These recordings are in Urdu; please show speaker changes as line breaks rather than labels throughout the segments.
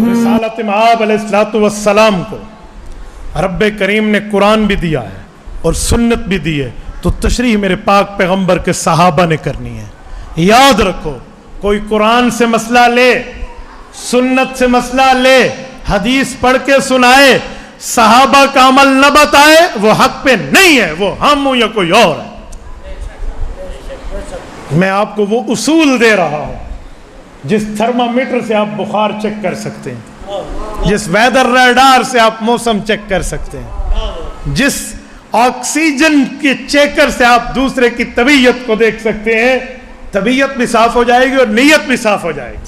رسالت مآب علیہ السلام کو رب کریم نے قرآن بھی دیا ہے اور سنت بھی دی ہے، تو تشریح میرے پاک پیغمبر کے صحابہ نے کرنی ہے۔ یاد رکھو، کوئی قرآن سے مسئلہ لے، سنت سے مسئلہ لے، حدیث پڑھ کے سنائے، صحابہ کا عمل نہ بتائے، وہ حق پہ نہیں ہے، وہ ہم ہوں یا کوئی اور ہے۔ میں آپ کو وہ اصول دے رہا ہوں جس تھرمامیٹر سے آپ بخار چیک کر سکتے ہیں، جس ویدر ریڈار سے آپ موسم چیک کر سکتے ہیں، جس آکسیجن کے چیکر سے آپ دوسرے کی طبیعت کو دیکھ سکتے ہیں۔ طبیعت بھی صاف ہو جائے گی اور نیت بھی صاف ہو جائے گی۔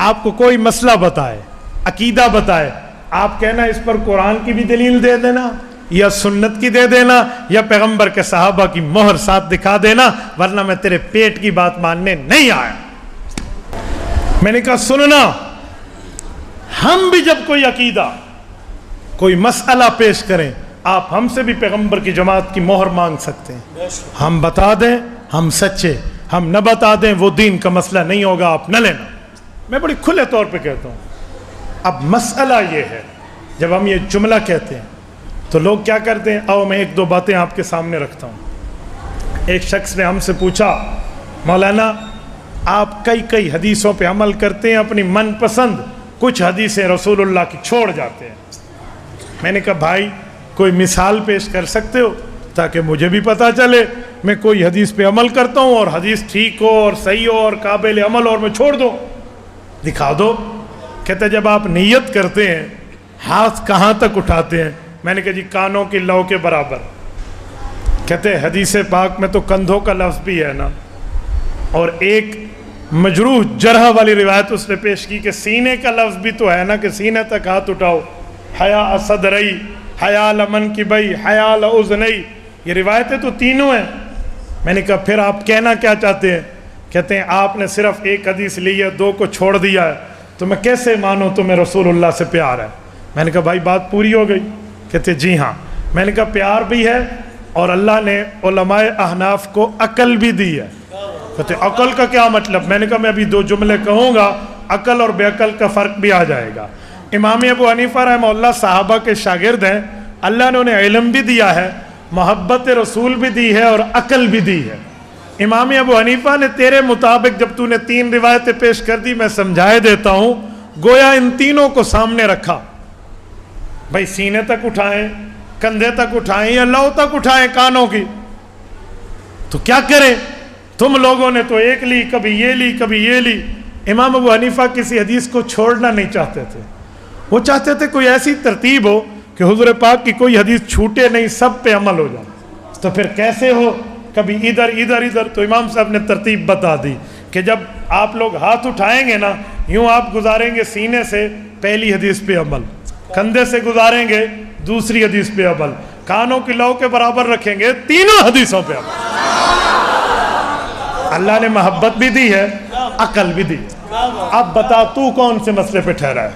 آپ کو کوئی مسئلہ بتائے، عقیدہ بتائے، آپ کہنا اس پر قرآن کی بھی دلیل دے دینا یا سنت کی دے دینا یا پیغمبر کے صحابہ کی مہر ساتھ دکھا دینا، ورنہ میں تیرے پیٹ کی بات ماننے نہیں آیا۔ میں نے کہا سننا، ہم بھی جب کوئی عقیدہ، کوئی مسئلہ پیش کریں، آپ ہم سے بھی پیغمبر کی جماعت کی مہر مانگ سکتے ہیں۔ ہم بتا دیں ہم سچے، ہم نہ بتا دیں وہ دین کا مسئلہ نہیں ہوگا، آپ نہ لینا۔ میں بڑی کھلے طور پہ کہتا ہوں۔ اب مسئلہ یہ ہے، جب ہم یہ جملہ کہتے ہیں تو لوگ کیا کرتے ہیں؟ آؤ میں ایک دو باتیں آپ کے سامنے رکھتا ہوں۔ ایک شخص نے ہم سے پوچھا، مولانا آپ کئی حدیثوں پہ عمل کرتے ہیں، اپنی من پسند کچھ حدیثیں رسول اللہ کی چھوڑ جاتے ہیں۔ میں نے کہا بھائی کوئی مثال پیش کر سکتے ہو تاکہ مجھے بھی پتہ چلے، میں کوئی حدیث پہ عمل کرتا ہوں اور حدیث ٹھیک ہو اور صحیح ہو اور قابل عمل اور میں چھوڑ دو، دکھا دو۔ کہتے جب آپ نیت کرتے ہیں ہاتھ کہاں تک اٹھاتے ہیں؟ میں نے کہا جی کانوں کی لو کے برابر۔ کہتے حدیث پاک میں تو کندھوں کا لفظ بھی ہے نا، اور ایک مجروح جرح والی روایت اس نے پیش کی کہ سینے کا لفظ بھی تو ہے نا کہ سینے تک ہاتھ اٹھاؤ، حیا صدرئی، حیا لمن کی بئی، حیا اذنئی، یہ روایتیں تو تینوں ہیں۔ میں نے کہا پھر آپ کہنا کیا چاہتے ہیں؟ کہتے ہیں آپ نے صرف ایک حدیث لی ہے، دو کو چھوڑ دیا ہے، تو میں کیسے مانوں تمہیں رسول اللہ سے پیار ہے؟ میں نے کہا بھائی بات پوری ہو گئی؟ کہتے جی ہاں۔ میں نے کہا پیار بھی ہے اور اللہ نے علماء احناف کو عقل بھی دی ہے۔ کہتے عقل کا کیا مطلب؟ میں نے کہا میں ابھی دو جملے کہوں گا، عقل اور بے عقل کا فرق بھی آ جائے گا۔ امام ابو حنیفہ رحمہ اللہ صحابہ کے شاگرد ہیں، اللہ نے انہیں علم بھی دیا ہے، محبت رسول بھی دی ہے اور عقل بھی دی ہے۔ امام ابو حنیفہ نے تیرے مطابق جب تو نے تین روایتیں پیش کر دی، میں سمجھائے دیتا ہوں، گویا ان تینوں کو سامنے رکھا، بھائی سینے تک اٹھائیں، کندھے تک اٹھائیں یا لو تک اٹھائیں کانوں کی، تو کیا کریں؟ تم لوگوں نے تو ایک لی، کبھی یہ لی کبھی یہ لی۔ امام ابو حنیفہ کسی حدیث کو چھوڑنا نہیں چاہتے تھے، وہ چاہتے تھے کوئی ایسی ترتیب ہو کہ حضور پاک کی کوئی حدیث چھوٹے نہیں، سب پہ عمل ہو جائے۔ تو پھر کیسے ہو؟ کبھی ادھر ادھر ادھر۔ تو امام صاحب نے ترتیب بتا دی کہ جب آپ لوگ ہاتھ اٹھائیں گے نا، یوں آپ گزاریں گے سینے سے پہلی حدیث پہ عمل، کندھے سے گزاریں گے دوسری حدیث پہ عمل، کانوں کی لو کے برابر رکھیں گے تینوں حدیثوں پہ عمل۔ اللہ نے محبت بھی دی ہے، عقل بھی دی۔ اب بتا تو کون سے مسئلے پہ ٹھہرا ہے؟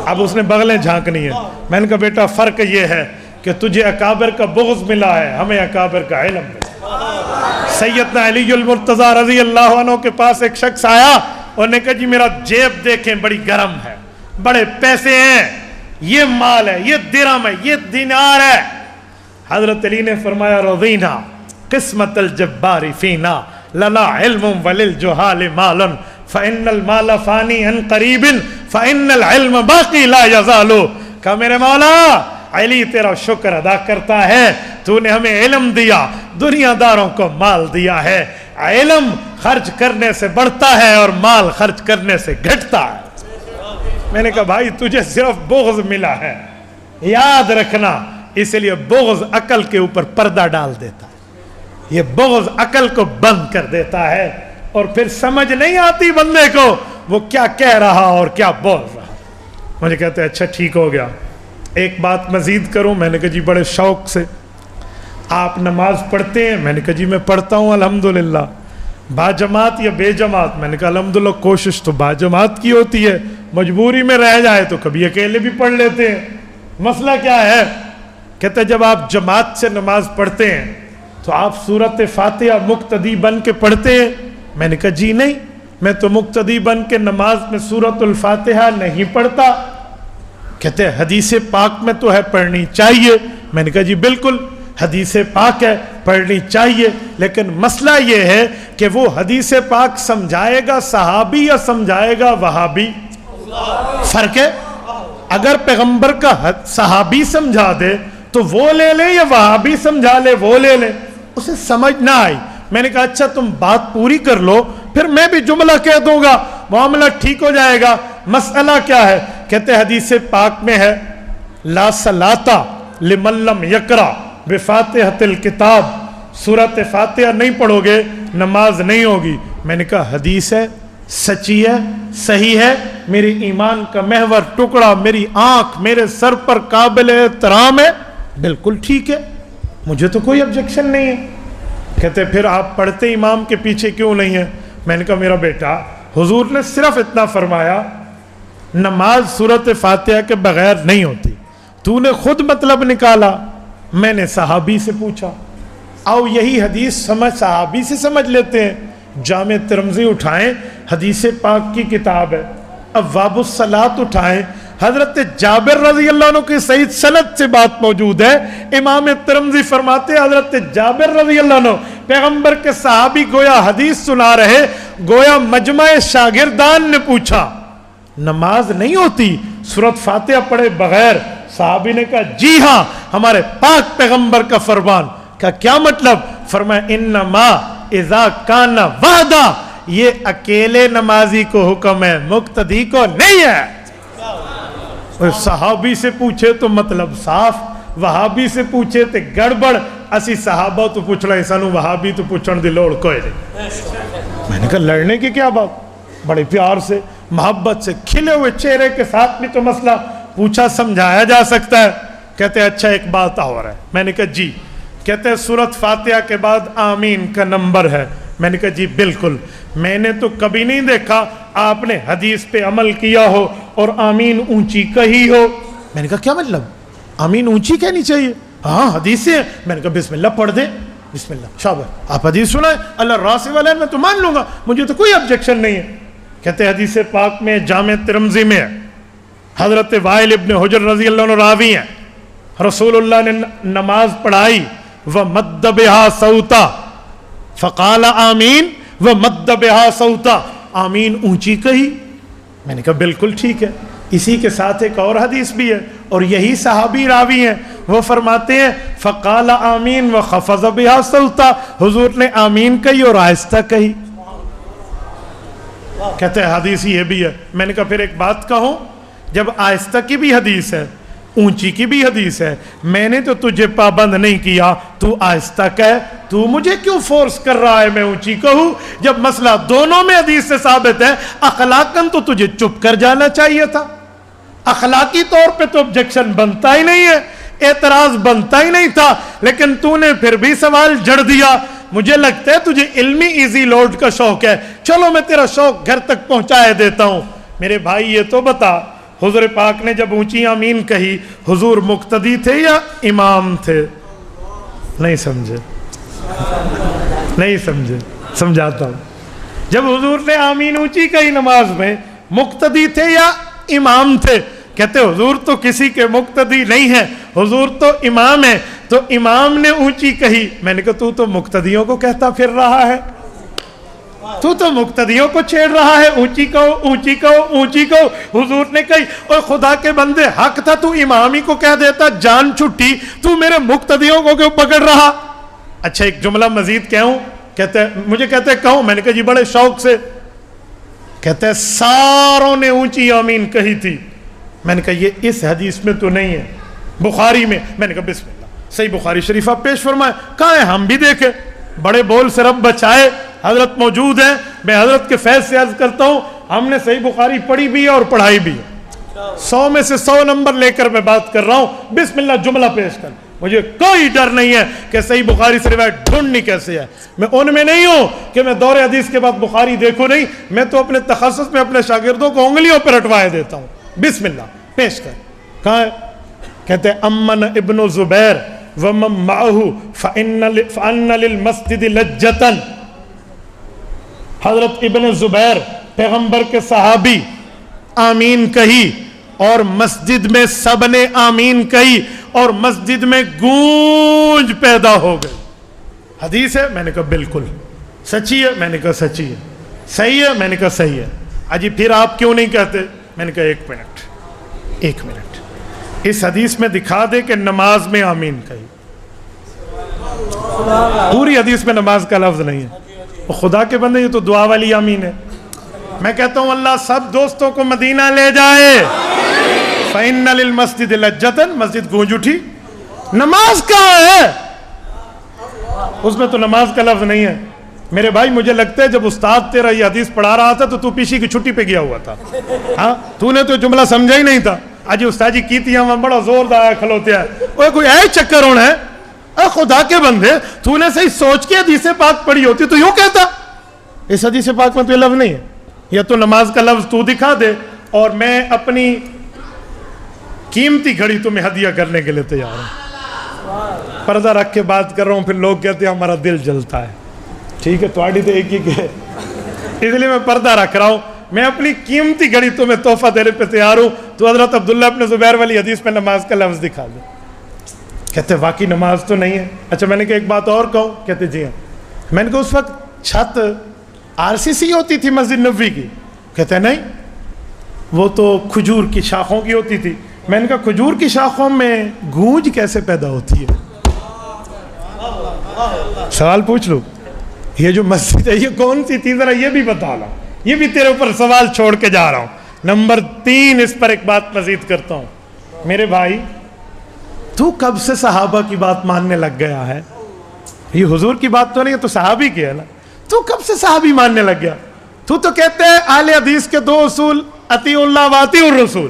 اب اس نے بغلیں جھانکنی ہے۔ میں نے کہا بیٹا فرق یہ ہے کہ تجھے اکابر کا بغض ملا ہے، ہمیں اکابر کا علم ملا۔ سیدنا علی المرتضیٰ رضی اللہ عنہ کے پاس ایک شخص آیا اور نے کہا جی میرا جیب دیکھیں بڑی گرم ہے، بڑے پیسے ہیں، یہ مال ہے، یہ درہم ہے، یہ دینار ہے۔ حضرت علی نے فرمایا رضینا قسمت الجبار فینا لنا علم وللجہال مال فإن المال فانی عن قریب فإن العلم باقی لا یزال۔ کہا میرے مولا علی تیرا شکر ادا کرتا ہے، تو نے ہمیں علم دیا، دنیا داروں کو مال دیا ہے۔ علم خرچ کرنے سے بڑھتا ہے اور مال خرچ کرنے سے گھٹتا ہے۔ میں نے کہا بھائی تجھے صرف بغض ملا ہے، یاد رکھنا، اس لیے بغض عقل کے اوپر پردہ ڈال دیتا ہے، یہ بغض عقل کو بند کر دیتا ہے، اور پھر سمجھ نہیں آتی بندے کو وہ کیا کہہ رہا اور کیا بول رہا۔ مجھے کہتے ہیں اچھا ٹھیک ہو گیا، ایک بات مزید کروں؟ میں نے کہا جی بڑے شوق سے۔ آپ نماز پڑھتے ہیں؟ میں نے کہا جی میں پڑھتا ہوں الحمدللہ۔ با جماعت یا بے جماعت؟ میں نے کہا الحمدللہ کوشش تو با جماعت کی ہوتی ہے، مجبوری میں رہ جائے تو کبھی اکیلے بھی پڑھ لیتے ہیں۔ مسئلہ کیا ہے؟ کہتے جب آپ جماعت سے نماز پڑھتے ہیں تو آپ سورت فاتحہ مقتدی بن کے پڑھتے ہیں؟ میں نے کہا جی نہیں، میں تو مقتدی بن کے نماز میں سورت الفاتحہ نہیں پڑھتا۔ کہتے ہیں حدیث پاک میں تو ہے پڑھنی چاہیے۔ میں نے کہا جی بالکل حدیث پاک ہے پڑھنی چاہیے، لیکن مسئلہ یہ ہے کہ وہ حدیث پاک سمجھائے گا صحابی یا سمجھائے گا وہابی؟ فرق ہے۔ اگر پیغمبر کا صحابی سمجھا دے تو وہ لے لے، یا وہابی سمجھا لے وہ لے لے، اسے سمجھ نہ آئی۔ میں نے کہا اچھا تم بات پوری کر لو، پھر میں بھی جملہ کہہ دوں گا، معاملہ ٹھیک ہو جائے گا۔ مسئلہ کیا ہے؟ کہتے حدیث پاک میں ہے لا صلاۃ لمن لم یقرأ بفاتحۃ الکتاب، سورۃ فاتحہ نہیں پڑھو گے نماز نہیں ہوگی۔ میں نے کہا حدیث ہے، سچی ہے، صحیح ہے، میری ایمان کا محور ٹکڑا، میری آنکھ میرے سر پر قابل احترام ہے، بالکل ٹھیک ہے، مجھے تو کوئی آبجیکشن نہیں ہے۔ کہتے پھر آپ پڑھتے امام کے پیچھے کیوں نہیں ہیں؟ میں نے کہا میرا بیٹا، حضور نے صرف اتنا فرمایا نماز سورۃ فاتحہ کے بغیر نہیں ہوتی، تو نے خود مطلب نکالا، میں نے صحابی سے پوچھا، آؤ یہی حدیث صحابی سے سمجھ لیتے ہیں۔ جامع ترمذی اٹھائیں، حدیث پاک کی کتاب ہے، ابواب الصلاۃ اٹھائیں، حضرت جابر رضی اللہ عنہ کی صحیح سند سے بات موجود ہے۔ امام ترمذی فرماتے ہیں حضرت جابر رضی اللہ عنہ پیغمبر کے صحابی گویا حدیث سنا رہے، گویا مجمع شاگردان نے پوچھا نماز نہیں ہوتی سورۃ فاتحہ پڑھے بغیر؟ صحابی نے کہا جی ہاں، ہمارے پاک پیغمبر کا فرمان۔ کا کیا مطلب؟ فرمایا انما اذا کان وحدہ، یہ اکیلے نمازی کو حکم ہے، مقتدی کو نہیں ہے۔ صحابی سے پوچھے تو مطلب صاف، وہابی سے پوچھے تو گڑبڑ۔ اسی صحابہ تو پوچھ رہے سانو وہابی تو پوچھن دی لوڑ کوئی نہیں۔ میں نے کہا لڑنے کی کیا بات، بڑے پیار سے محبت سے کھلے ہوئے چہرے کے ساتھ بھی تو مسئلہ پوچھا سمجھایا جا سکتا ہے۔ کہتے ہیں اچھا ایک بات اور ہے۔ میں نے کہا جی۔ کہتے ہیں سورۃ فاتحہ کے بعد آمین کا نمبر ہے۔ میں نے کہا جی بالکل، میں نے تو کبھی نہیں دیکھا آپ نے حدیث پہ عمل کیا ہو اور آمین اونچی کہی ہو۔ میں نے کہا کیا مطلب؟ آمین اونچی کہنی چاہیے؟ ہاں حدیثیں ہیں۔ میں نے کہا بسم اللہ پڑھ دیں، بسم اللہ، شاباش، آپ حدیث سنائیں، اللہ راسی والے میں تو مان لوں گا، مجھے تو کوئی آبجیکشن نہیں ہے۔ کہتے ہیں حدیث پاک میں جامع ترمذی میں حضرت وائل ابن حجر رضی اللہ عنہ راوی ہیں، رسول اللہ نے نماز پڑھائی وَمَدَّ بِهَا صَوْتًا فَقَالَ آمین وَمَدَّ بِهَا صَوْتًا، آمین اونچی کہی۔ میں نے کہا بالکل ٹھیک ہے۔ اسی کے ساتھ ایک اور حدیث بھی ہے اور یہی صحابی راوی ہیں، وہ فرماتے ہیں فَقَالَ آمین وَخَفَضَ بِهَا صَوْتًا، حضور نے آمین کہی اور آہستہ کہی۔ کہتے ہیں حدیث یہ بھی ہے۔ میں نے کہا پھر ایک بات کہوں، جب آہستہ کی بھی حدیث ہے، اونچی کی بھی حدیث ہے، میں نے تو تجھے پابند نہیں کیا، تو آہستہ کہہ، تو مجھے کیوں فورس کر رہا ہے میں اونچی کہوں؟ جب مسئلہ دونوں میں حدیث سے ثابت ہے، اخلاقاً تو تجھے چپ کر جانا چاہیے تھا۔ اخلاقی طور پہ تو objection بنتا ہی نہیں ہے، اعتراض بنتا ہی نہیں تھا، لیکن تو نے پھر بھی سوال جڑ دیا۔ مجھے لگتا ہے تجھے علمی ایزی لوڈ کا شوق ہے، چلو میں تیرا شوق گھر تک پہنچائے دیتا ہوں۔ میرے بھائی یہ تو بتا، حضور پاک نے جب اونچی آمین کہی، حضور مقتدی تھے یا امام تھے؟ نہیں سمجھے، نہیں سمجھے، سمجھاتا ہوں۔ جب حضور نے آمین اونچی کہی نماز میں، مقتدی تھے یا امام تھے؟ کہتے حضور تو کسی کے مقتدی نہیں ہے، حضور تو امام ہے، تو امام نے اونچی کہی۔ میں نے کہا تو تو مقتدیوں کو کہتا پھر رہا ہے، تو تو مقتدیوں کو چھیڑ رہا ہے، اونچی کہو اونچی کہو اونچی کہو۔ حضور نے کہی اور خدا کے بندے حق تھا تو امام ہی کو کہہ دیتا، جان چھٹی، تو میرے مقتدیوں کو کیوں پکڑ رہا؟ اچھا ایک جملہ مزید کہوں؟ کہتے مجھے کہتے کہوں؟ میں نے کہا جی بڑے شوق سے۔ کہتے ساروں نے اونچی آمین کہی تھی۔ میں نے کہا یہ اس حدیث میں تو نہیں ہے، بخاری میں۔ میں نے کہا بسم اللہ، صحیح بخاری شریفہ پیش فرمائے، کہاں ہے ہم بھی دیکھیں۔ بڑے بول سے رب بچائے، حضرت موجود ہیں، میں حضرت کے فیض سے عرض کرتا ہوں، ہم نے صحیح بخاری پڑھی بھی ہے اور پڑھائی بھی ہے، 100 میں سے 100 نمبر لے کر میں بات کر رہا ہوں۔ بسم اللہ جملہ پیش کر، مجھے کوئی ڈر نہیں ہے کہ صحیح بخاری سے روایت ڈھونڈنی کیسے ہے۔ میں ان میں نہیں ہوں کہ میں دور حدیث کے بعد بخاری دیکھوں، نہیں، میں تو اپنے تخصص میں اپنے شاگردوں کو انگلیوں پر رٹوائے دیتا ہوں۔ بسم اللہ پیش کر، کہاں ہے؟ کہتے ہیں امن ابن زبیر ومن معه فان للمسجد لجتا. حضرت ابن زبیر پیغمبر کے صحابی آمین کہی اور مسجد میں سب نے آمین کہی اور مسجد میں گونج پیدا ہو گئی. حدیث ہے؟ میں نے کہا بالکل. سچی ہے؟ میں نے کہا سچی ہے. صحیح ہے؟ میں نے کہا صحیح ہے. اجی پھر آپ کیوں نہیں کہتے؟ میں نے کہا ایک منٹ اس حدیث میں دکھا دے کہ نماز میں آمین کہی. پوری حدیث میں نماز کا لفظ نہیں ہے. خدا کے بندے یہ تو دعا والی آمین ہے. میں کہتا ہوں اللہ سب دوستوں کو مدینہ لے جائے. فَإِنَّ لِلْمَسْجِدِ لَجَّةً. مسجد گونج اٹھی. نماز کہاں ہے؟ اس میں تو نماز کا لفظ نہیں ہے. میرے بھائی مجھے لگتا ہے جب استاد تیرا یہ حدیث پڑھا رہا تھا تو پیشی کی چھٹی پہ گیا ہوا تھا. ہاں تو نے تو جملہ سمجھا ہی نہیں تھا. آج استاد جی کی تھی ہم بڑا زور دایا کھلوتے ہیں وہ کوئی ہے چکر ہونا ہے. اے خدا کے بندے تو نے صحیح سوچ کے حدیث پاک پڑھی ہوتی تو یوں کہتا. اس حدیث پاک میں تو یہ لفظ نہیں ہے. یا تو نماز کا لفظ تو دکھا دے اور میں اپنی قیمتی گھڑی تمہیں ہدیہ کرنے کے لیے تیار ہوں. پردہ رکھ کے بات کر رہا ہوں. پھر لوگ کہتے ہیں ہمارا دل جلتا ہے. ٹھیک ہے تھوڑی تو ایک ہی کہ اس لیے میں پردہ رکھ رہا ہوں. میں اپنی قیمتی گھڑی تمہیں تحفہ دینے پہ تیار ہوں. تو حضرت عبداللہ ابن زبیر والی حدیث میں نماز کا لفظ دکھا دے. کہتے واقعی نماز تو نہیں ہے. اچھا میں نے کہا ایک بات اور کہوں. کہتے جی ہاں. میں نے کہا اس وقت چھت RCC ہوتی تھی مسجد نبوی کی. کہتے ہیں نہیں وہ تو کھجور کی شاخوں کی ہوتی تھی. میں نے کہا کھجور کی شاخوں میں گونج کیسے پیدا ہوتی ہے؟ سوال پوچھ لو. یہ جو مسجد ہے یہ کون سی تھی ذرا یہ بھی بتا لا. یہ بھی تیرے اوپر سوال چھوڑ کے جا رہا ہوں. نمبر 3 اس پر ایک بات مزید کرتا ہوں. میرے بھائی تو کب سے صحابہ کی بات ماننے لگ گیا ہے؟ یہ حضور کی بات تو نہیں ہے تو صحابی کی ہے نا. تو کب سے صحابی ماننے لگ گیا؟ تو کہتے ہیں اہل حدیث کے 2 اصول اطیع اللہ و اطیع الرسول.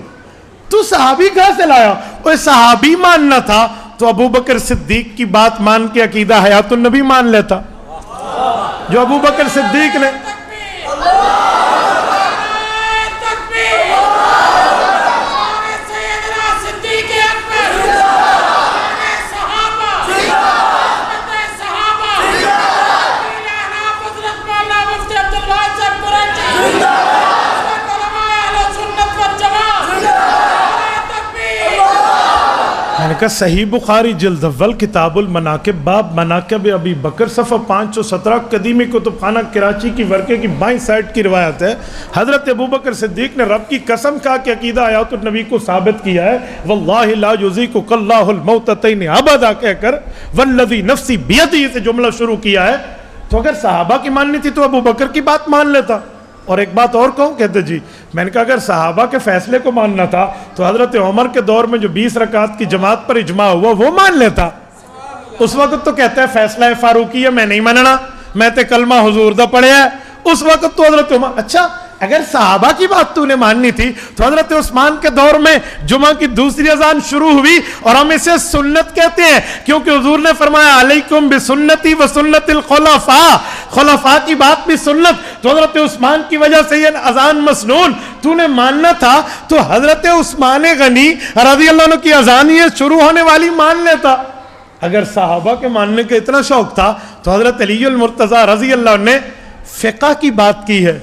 تو صحابی کہاں سے لایا؟ وہ صحابی ماننا تھا تو ابو بکر صدیق کی بات مان کے عقیدہ حیات النبی مان لیتا. جو ابو بکر صدیق نے کہ صحیح بخاری جلد اول کتاب المناقب باب مناقب ابی بکر صفحہ 517 قدیمی کتب خانہ کراچی کی ورقے کی بائیں سائٹ کی روایت ہے. حضرت ابو بکر صدیق نے رب کی قسم کہا کہ عقیدہ حیات النبی کو ثابت کیا ہے. واللہ لا یذیقک اللہ الموتتین ابدا کہہ کر والذی نفسی بیدہ سے جملہ شروع کیا ہے. تو اگر صحابہ کی ماننی تھی تو ابو بکر کی بات مان لیتا. اور ایک بات اور کہوں. کہتے جی میں نے کہا اگر صحابہ کے فیصلے کو ماننا تھا تو حضرت عمر کے دور میں جو 20 رکعت کی جماعت پر اجماع ہوا وہ مان لیتا. اس وقت تو کہتا ہے فیصلہ فاروقیہ میں نہیں ماننا میں تے کلمہ حضور دا پڑھیا ہے. اس وقت تو حضرت عمر. اچھا اگر صحابہ کی بات تو نے ماننی تھی تو حضرت عثمان کے دور میں جمعہ کی دوسری اذان شروع ہوئی اور ہم اسے سنت کہتے ہیں کیونکہ حضور نے فرمایا علیکم بسنتی و سنت الخلفاء. خلفاء کی بات بھی سنت. تو حضرت عثمان کی وجہ سے یہ اذان مسنون تو نے ماننا تھا تو حضرت عثمان غنی رضی اللہ عنہ کی اذان یہ شروع ہونے والی مان لیتا. اگر صحابہ کے ماننے کا اتنا شوق تھا تو حضرت علی المرتضیٰ رضی اللہ عنہ نے فقہ کی بات کی ہے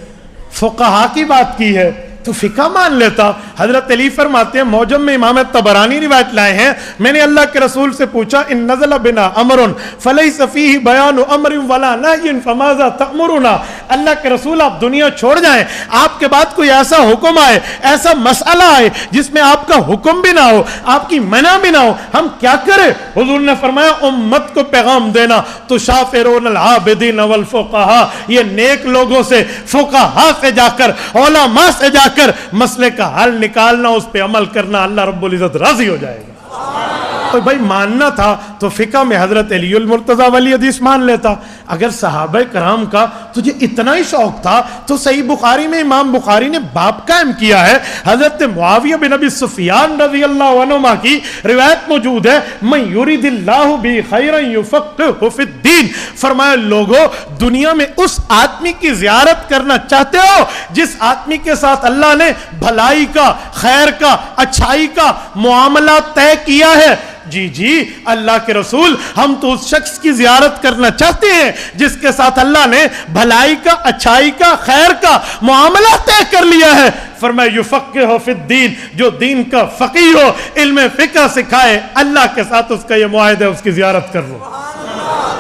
فقہا کی بات کی ہے تو فقہ مان لیتا. حضرت علی فرماتے ہیں موجم میں امام طبرانی روایت لائے ہیں میں نے اللہ کے رسول سے پوچھا ان نزل بنا امر فلیس فیہ بیان امر ولا نہی فماذا تأمرنا. اللہ کے رسول آپ دنیا چھوڑ جائیں آپ کے بعد کوئی ایسا حکم آئے ایسا مسئلہ آئے جس میں آپ کا حکم بھی نہ ہو آپ کی منع بھی نہ ہو ہم کیا کریں؟ حضور نے فرمایا امت کو پیغام دینا تو شافرون العابدین والفقہاء یہ نیک لوگوں سے فقہاء سے جا کر علماء سے جا کر مسئلے کا حل نکالنا اس پہ عمل کرنا اللہ رب العزت راضی ہو جائے گا. تو بھائی ماننا تھا تو فقہ میں حضرت علی المرتضیٰ والی حدیث مان لیتا. اگر صحابہ کرام کا تجھے اتنا ہی شوق تھا تو صحیح بخاری میں امام بخاری نے باب قائم کیا ہے. حضرت معاویہ بن ابی سفیان رضی اللہ عنہما کی روایت موجود ہے, من یرید اللہ بہ خیرا یفقہہ فی الدین. فرمایا لوگوں, دنیا میں اس آدمی کی زیارت کرنا چاہتے ہو جس آدمی کے ساتھ اللہ نے بھلائی کا, خیر کا, اچھائی کا معاملہ طے کیا ہے. جی جی اللہ کے رسول, ہم تو اس شخص کی زیارت کرنا چاہتے ہیں جس کے ساتھ اللہ نے بھلائی کا, اچھائی کا, خیر کا معاملہ طے کر لیا ہے. فرمایا یفقہہ فی الدین, جو دین کا فقیہ ہو, علم فقہ سکھائے, اللہ کے ساتھ اس کا یہ معاہدہ ہے, اس کی زیارت کر لو.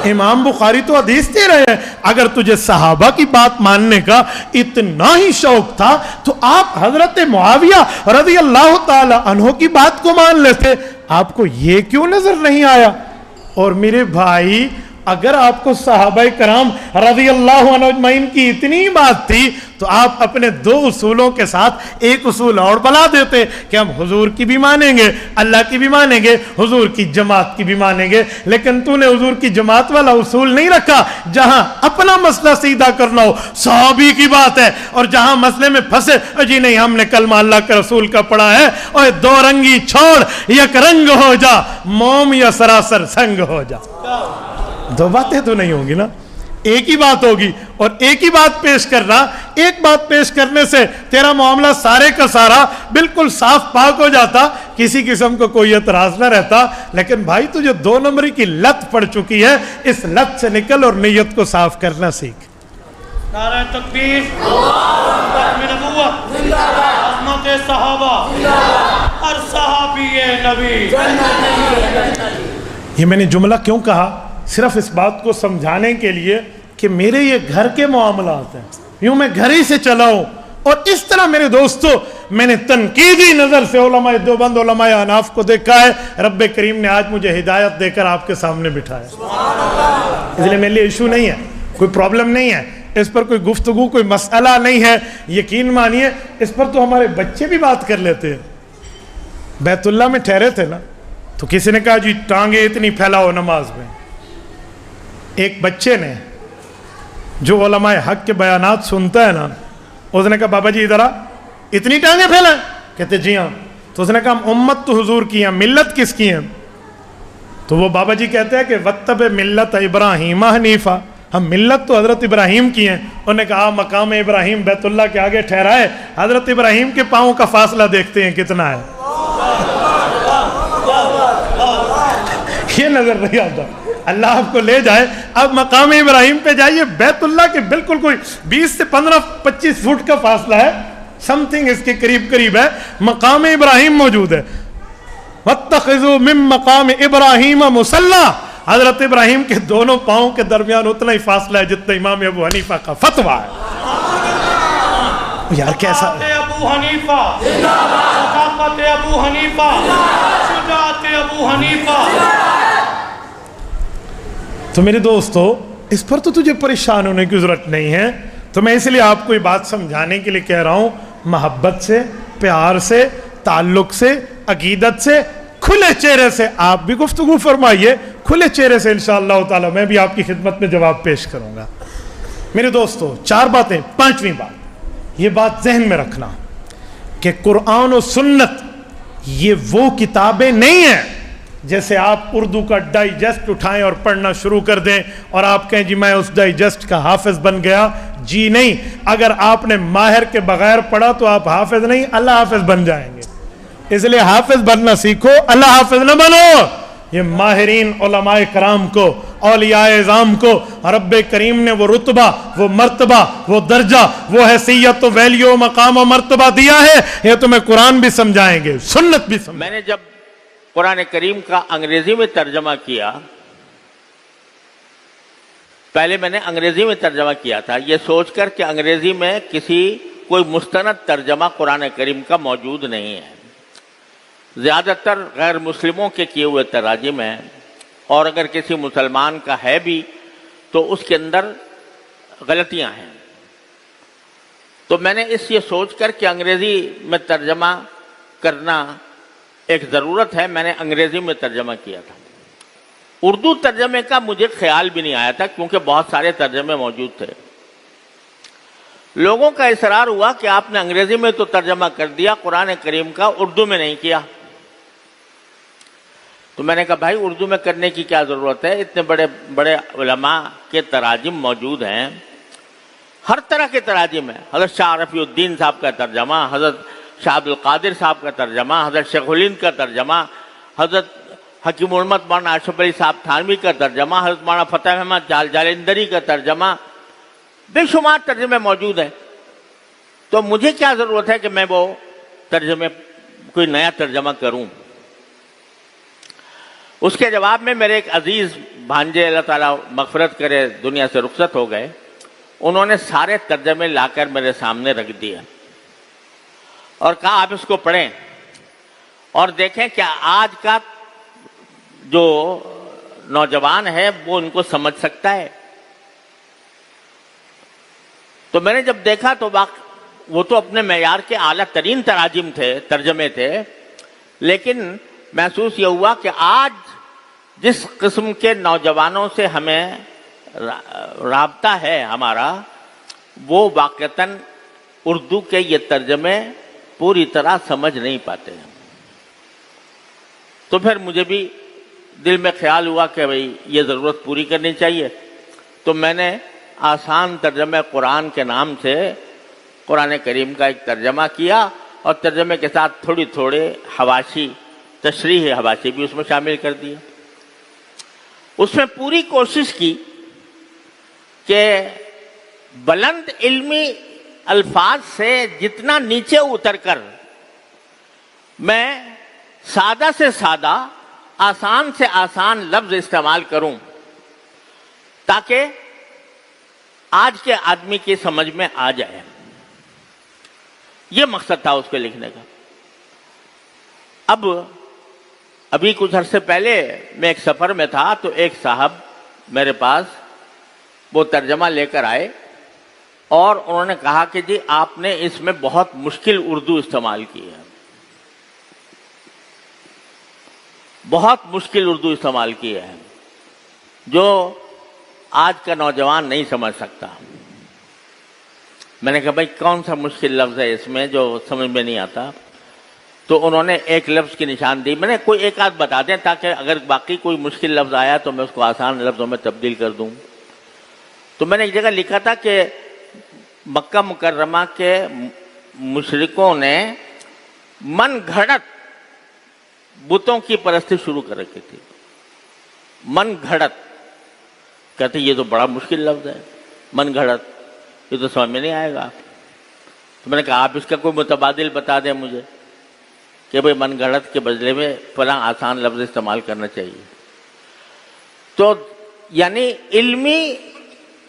امام بخاری تو حدیث دے رہے ہیں. اگر تجھے صحابہ کی بات ماننے کا اتنا ہی شوق تھا تو آپ حضرت معاویہ رضی اللہ تعالی عنہ کی بات کو مان لیتے. آپ کو یہ کیوں نظر نہیں آیا؟ اور میرے بھائی, اگر آپ کو صحابہ کرام رضی اللہ عنہ اجمعین کی اتنی بات تھی تو آپ اپنے 2 اصولوں کے ساتھ ایک اصول اور بنا دیتے کہ ہم حضور کی بھی مانیں گے, اللہ کی بھی مانیں گے, حضور کی جماعت کی بھی مانیں گے. لیکن تو نے حضور کی جماعت والا اصول نہیں رکھا. جہاں اپنا مسئلہ سیدھا کرنا ہو صحابی کی بات ہے, اور جہاں مسئلے میں پھنسے جی نہیں ہم نے کلمہ اللہ کے رسول کا پڑھا ہے, اور 2 رنگی چھوڑ, یک رنگ ہو جا, موم یا سراسر سنگ ہو جا. 2 باتیں تو نہیں ہوں گی نا, ایک ہی بات ہوگی. اور ایک ہی بات پیش کرنا, ایک بات پیش کرنے سے تیرا معاملہ سارے کا سارا بالکل صاف پاک ہو جاتا, کسی قسم کو کوئی اعتراض نہ رہتا. لیکن بھائی تجھے 2 نمبری کی لت پڑ چکی ہے, اس لت سے نکل اور نیت کو صاف کرنا سیکھ.
نعرہ تکبیر, ختم نبوت, عظمت صحابہ, ہر صحابی نبی.
یہ میں نے جملہ کیوں کہا؟ صرف اس بات کو سمجھانے کے لیے کہ میرے یہ گھر کے معاملات ہیں, یوں میں گھر ہی سے چلا ہوں. اور اس طرح میرے دوستو میں نے تنقیدی نظر سے علماء دیوبند, علماء احناف کو دیکھا ہے. رب کریم نے آج مجھے ہدایت دے کر آپ کے سامنے بٹھایا. اس لیے میرے لیے ایشو نہیں ہے, کوئی پرابلم نہیں ہے, اس پر کوئی گفتگو, کوئی مسئلہ نہیں ہے. یقین مانیے اس پر تو ہمارے بچے بھی بات کر لیتے ہیں. بیت اللہ میں ٹھہرے تھے نا, تو کسی نے کہا جی ٹانگیں اتنی پھیلاؤ نماز میں. ایک بچے نے جو علماء حق کے بیانات سنتا ہے نا, اس نے کہا بابا جی ادھر آ, اتنی ٹانگیں پھیلائیں؟ کہتے جی ہاں. تو اس نے کہا امت تو حضور کی ہیں, ملت کس کی ہیں؟ تو وہ بابا جی کہتے ہیں کہ وَاتَّبِعْ ملت ابراہیم حنیفہ, ہم ملت تو حضرت ابراہیم کی ہیں. انہوں نے کہا مقام ابراہیم بیت اللہ کے آگے ٹھہرائے, حضرت ابراہیم کے پاؤں کا فاصلہ دیکھتے ہیں کتنا ہے. یہ نظر نہیں آتا. اللہ آپ کو لے جائے, اب مقام ابراہیم پہ جائیے, بیت اللہ کے بالکل کوئی 20 سے 15-25 فٹ کا فاصلہ ہے, سم تھنگ اس کے قریب قریب ہے, مقام ابراہیم موجود ہے. وَاتَّخِذُوا مِن مَقَامِ إِبْرَاهِيمَ مُصَلَّى, حضرت ابراہیم کے دونوں پاؤں کے درمیان اتنا ہی فاصلہ ہے جتنا امام ابو حنیفہ کا فتویٰ ہے. یار کیسا
ابو حنیفہ, صداقت ابو حنیفہ, شجاعت ابو حنیفہ.
تو میرے دوستو اس پر تو تجھے پریشان ہونے کی ضرورت نہیں ہے. تو میں اس لیے آپ کو یہ بات سمجھانے کے لیے کہہ رہا ہوں, محبت سے, پیار سے, تعلق سے, عقیدت سے, کھلے چہرے سے آپ بھی گفتگو فرمائیے, کھلے چہرے سے انشاءاللہ تعالی میں بھی آپ کی خدمت میں جواب پیش کروں گا. میرے دوستو 4 باتیں. 5ویں بات, یہ بات ذہن میں رکھنا کہ قرآن و سنت یہ وہ کتابیں نہیں ہیں جیسے آپ اردو کا ڈائجسٹ اٹھائیں اور پڑھنا شروع کر دیں اور آپ کہیں جی میں اس ڈائجسٹ کا حافظ بن گیا. جی نہیں, اگر آپ نے ماہر کے بغیر پڑھا تو آپ حافظ نہیں, اللہ حافظ بن جائیں گے. اس لیے حافظ بننا سیکھو, اللہ حافظ نہ بنو. یہ ماہرین علماء کرام کو, اولیاء اعظام کو رب کریم نے وہ رتبہ, وہ مرتبہ, وہ درجہ, وہ حیثیت و ویلیو, مقام و مرتبہ دیا ہے. یہ تمہیں قرآن بھی سمجھائیں گے, سنت بھی سمجھائیں.
میں نے جب قرآن کریم کا انگریزی میں ترجمہ کیا, پہلے میں نے انگریزی میں ترجمہ کیا تھا یہ سوچ کر کہ انگریزی میں کوئی مستند ترجمہ قرآن کریم کا موجود نہیں ہے. زیادہ تر غیر مسلموں کے کیے ہوئے تراجم ہیں, اور اگر کسی مسلمان کا ہے بھی تو اس کے اندر غلطیاں ہیں. تو میں نے یہ سوچ کر کہ انگریزی میں ترجمہ کرنا ایک ضرورت ہے، میں نے انگریزی میں ترجمہ کیا تھا. اردو ترجمے کا مجھے خیال بھی نہیں آیا تھا کیونکہ بہت سارے ترجمے موجود تھے. لوگوں کا اصرار ہوا کہ آپ نے انگریزی میں تو ترجمہ کر دیا قرآن کریم کا، اردو میں نہیں کیا. تو میں نے کہا بھائی اردو میں کرنے کی کیا ضرورت ہے، اتنے بڑے بڑے علماء کے تراجم موجود ہیں، ہر طرح کے تراجم ہیں. حضرت شاہ رفیع الدین صاحب کا ترجمہ، حضرت شاہ عبد القادر صاحب کا ترجمہ، حضرت شیخ الہند کا ترجمہ، حضرت حکیم علمت مولانا اشرف علی صاحب تھانوی کا ترجمہ، حضرت مولانا فتح احمد جالندری کا ترجمہ، بے شمار ترجمے موجود ہیں. تو مجھے کیا ضرورت ہے کہ میں وہ ترجمے کوئی نیا ترجمہ کروں. اس کے جواب میں میرے ایک عزیز بھانجے، اللہ تعالیٰ مغفرت کرے، دنیا سے رخصت ہو گئے، انہوں نے سارے ترجمے لا کر میرے سامنے رکھ دیے اور کہا آپ اس کو پڑھیں اور دیکھیں کہ آج کا جو نوجوان ہے وہ ان کو سمجھ سکتا ہے. تو میں نے جب دیکھا تو وہ تو اپنے معیار کے اعلیٰ ترین تراجم تھے، ترجمے تھے، لیکن محسوس یہ ہوا کہ آج جس قسم کے نوجوانوں سے ہمیں رابطہ ہے ہمارا، وہ واقعتاً اردو کے یہ ترجمے پوری طرح سمجھ نہیں پاتے ہیں. تو پھر مجھے بھی دل میں خیال ہوا کہ بھئی یہ ضرورت پوری کرنی چاہیے. تو میں نے آسان ترجمہ قرآن کے نام سے قرآن کریم کا ایک ترجمہ کیا اور ترجمے کے ساتھ تھوڑی تھوڑے حواشی، تشریح حواشی بھی اس میں شامل کر دیے. اس میں پوری کوشش کی کہ بلند علمی الفاظ سے جتنا نیچے اتر کر میں سادہ سے سادہ، آسان سے آسان لفظ استعمال کروں تاکہ آج کے آدمی کی سمجھ میں آ جائے. یہ مقصد تھا اس کے لکھنے کا. ابھی کچھ عرصے پہلے میں ایک سفر میں تھا تو ایک صاحب میرے پاس وہ ترجمہ لے کر آئے اور انہوں نے کہا کہ جی آپ نے اس میں بہت مشکل اردو استعمال کی ہے، بہت مشکل اردو استعمال کی ہے جو آج کا نوجوان نہیں سمجھ سکتا. میں نے کہا بھائی کون سا مشکل لفظ ہے اس میں جو سمجھ میں نہیں آتا؟ تو انہوں نے ایک لفظ کی نشان دی. میں نے کوئی ایک آدھ بتا دیں تاکہ اگر باقی کوئی مشکل لفظ آیا تو میں اس کو آسان لفظوں میں تبدیل کر دوں. تو میں نے ایک جگہ لکھا تھا کہ مکہ مکرمہ کے مشرکوں نے من گھڑت بتوں کی پرستی شروع کر رکھی تھی. من گھڑت کہتے یہ تو بڑا مشکل لفظ ہے، من گھڑت، یہ تو سمجھ میں نہیں آئے گا. تو میں نے کہا آپ اس کا کوئی متبادل بتا دیں مجھے کہ بھئی من گھڑت کے بدلے میں فلاں آسان لفظ استعمال کرنا چاہیے. تو یعنی علمی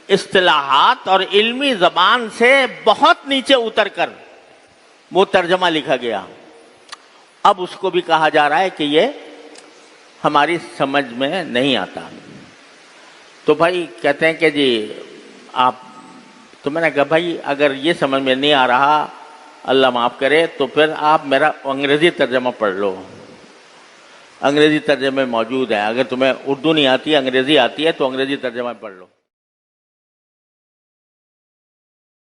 اصطلاحات اور علمی زبان سے بہت نیچے اتر کر وہ ترجمہ لکھا گیا. اب اس کو بھی کہا جا رہا ہے کہ یہ ہماری سمجھ میں نہیں آتا. تو بھائی کہتے ہیں کہ جی آپ، تو میں نے کہا بھائی اگر یہ سمجھ میں نہیں آ رہا، اللہ معاف کرے، تو پھر آپ میرا انگریزی ترجمہ پڑھ لو. انگریزی ترجمے موجود ہیں. اگر تمہیں اردو نہیں آتی، انگریزی آتی ہے تو انگریزی ترجمہ پڑھ لو.